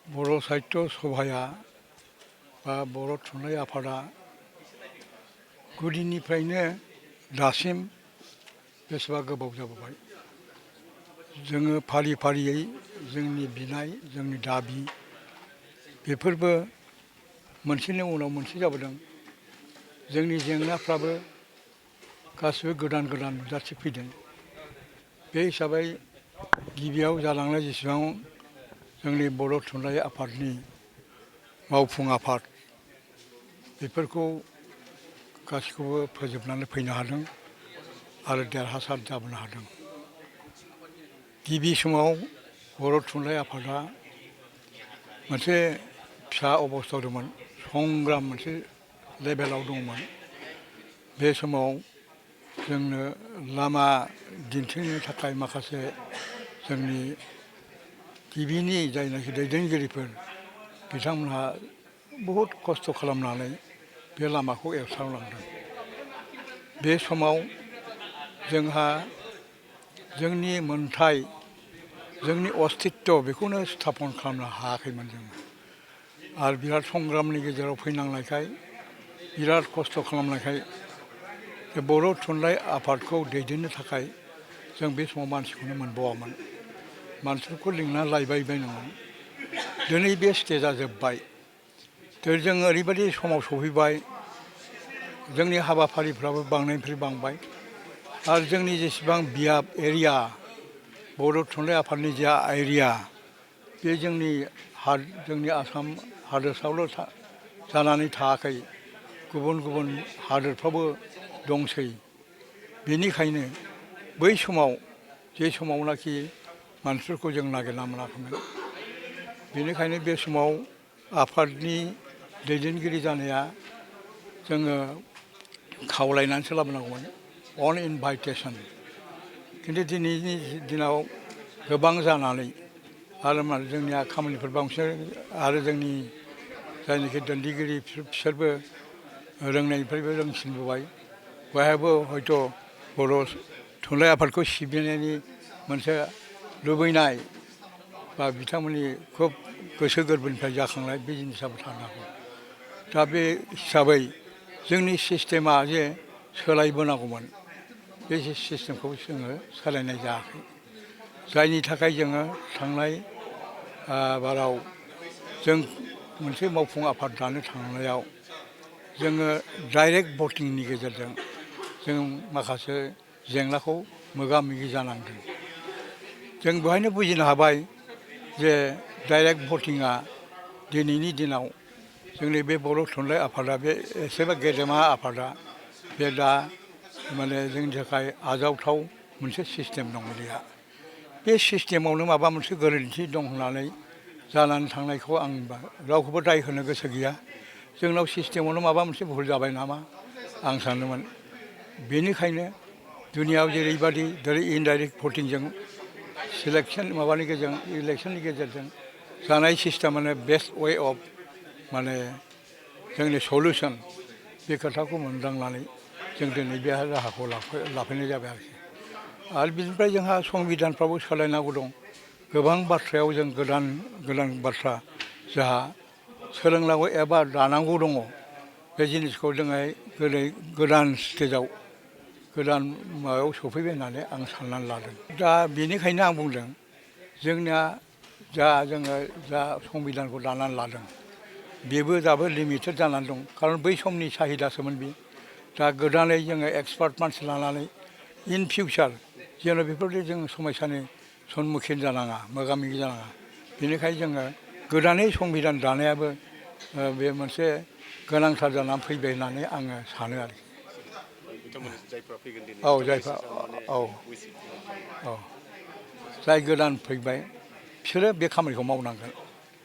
बर' साहित्य सभाया बा बर' थुनलाइ आफादा गुदिनिफ्रायनो दासिम बेसेबा गोबाव जाबोबाय। जोङो फारि फारियै जोंनि बिनाय जोंनि दाबि बेफोरबो मोनसेनि उनाव मोनसे जाबोदों। जोंनि जेंनाफ्राबो गासिबो गोदान गोदान नुजाथिफैदों। बे हिसाबै गिबियाव जालांनाय जेसेबां जोंनि बर' थुनलाइ आफादनि मावफुं आफाद बेफोरखौ गासिखौबो फोजोबनानै फैनो हादों आरो देरहासार जाबोनो हादों। गिबि समाव बर' थुनलाइ आफादा मोनसे फिसा अबस्थायाव दंमोन, संग्राम मोनसे लेभेलाव दंमोन। बे समाव जोंनो लामा दिन्थिनो थाखाय माखासे जोंनि गिबिनि जायनाखि दैदेनगिरिफोर बिथांमोनहा बहुद खस्थ' खालामनानै बे लामाखौ एवस्रांलांदों। बे समाव जोंहा जोंनि मोन्थाय जोंनि अस्तित्व बेखौनो स्थापन खालामनो हायाखैमोन जों। आरो बिराद संग्रामनि गेजेराव फैनांनायखाय बिराद खस्थ' खालामनायखाय बर' थुनलाइ आफादखौ दैदेननो थाखाय जों बे समाव मानसिखौनो मोनबावामोन। मानसिफोरखौ लिंनानै लायबायबायनोमोन। दिनै बे स्टेजआ जोब्बाय। जों ओरैबायदि समाव सफैबाय जोंनि हाबाफारिफ्राबो बांनायनिफ्राय बांबाय आरो जोंनि जेसेबां बियाब एरिया बर' थुनलाइ आफादनि जा एरिया बे जोंनि आसाम हादोरसायावल' जानानै थायाखै, गुबुन गुबुन हादोरफ्रावबो दंसै। बेनिखायनो बै समाव जे समावनाखि मानसिफोरखौ जों नागिरना मोनाखैमोन, बेनिखायनो बे समाव आफादनि दैदेनगिरि जानाया जोङो खावलायनानैसो लाबोनांगौमोन, अन इनभाइटेसन। खिन्थु दिनैनि दिनाव गोबां जानानै आरो जोंनिया खामानिफोर बांसिन आरो जोंनि जायनाखि दैदेनगिरि बिसोरबो रोंनायनिफ्रायबो रोंसिनबोबाय। बयहाबो हयथ' बर' थुनलाइ आफादखौ सिबिनायनि मोनसे लुबैनाय बा बिथांमोननि खुब गोसो गोरबोनिफ्राय जाखांनाय बे जिनिसाबो थानो हागौ। दा बे हिसाबै जोंनि सिस्टेमा जे सोलायबोनांगौमोन, बे सिस्टेमखौ जोङो सोलायनाय जायाखै। जायनि थाखाय जोङो थांनाय बाराव जों मोनसे मावफुं आफाद दानो थांनायाव जोङो डाइरेक्ट भटिंनि गेजेरजों जों माखासे जेंनाखौ मोगा मोगि जानांदों। जों बेवहायनो बुजिनो हाबाय जे डाइरेक्ट भटिंआ दिनैनि दिनाव जोंनि बे बर' थुनलाइ आफादा बे एसेबा गेदेमा आफादा बे दा माने जोंनि थाखाय आजावथाव मोनसे सिस्टेम नंलिया। बे सिस्टेमावनो माबा मोनसे गोरोन्थि दं होननानै जानानै थांनायखौ आं रावखौबो दाय होनो गोसो गैया। जोंनाव सिस्टेमावनो माबा मोनसे भुल जाबाय नामा आं सानोमोन। बेनिखायनो दुनियायाव जेरैबायदि इनडाइरेक्ट भटिंजों सिलेक्सन माबानि गेजेरजों इलेक्सननि गेजेरजों जानाय सिस्टेमानो बेस्ट वे अफ माने जोंनि सलिउसन, बे खोथाखौ मोनदांनानै जों दिनै बे राहाखौ लाफैनाय जाबाय आरोखि। आरो बिनिफ्राय जोंहा संबिधानफ्राबो सोलायनांगौ दं। गोबां बाथ्रायाव जों गोदान गोदान बाथ्रा जोंहा सोलोंनांगौ एबा दानांगौ दङ। बे जिनिसखौ जोङो गोदान स्टेजाव गोदान माबायाव सफैबाय होननानै आं साननानै लादों। दा बेनिखायनो आं बुंदों जोंनिया जोङो संबिधानखौ दानानै लादों बेबो दाबो लिमिटेड जानानै दं। खारन बै समनि साहिदासोमोन बे। दा गोदानै जोङो एक्सपार्ट मानसि लानानै इन फिउचार जेन' बेफोरबायदि जों समयसानि सन्मुखिन जानाङा, मोगा मोगि जानाङा। बेनिखायनो जोङो गोदानै संबिधान दानायाबो बे मोनसे गोनांथार जानानै फैबाय होननानै आङो सानो आरोखि। औ जायफ्रा औ औ जाय गोदान फैबाय बिसोरो बे खामानिखौ मावनांगोन।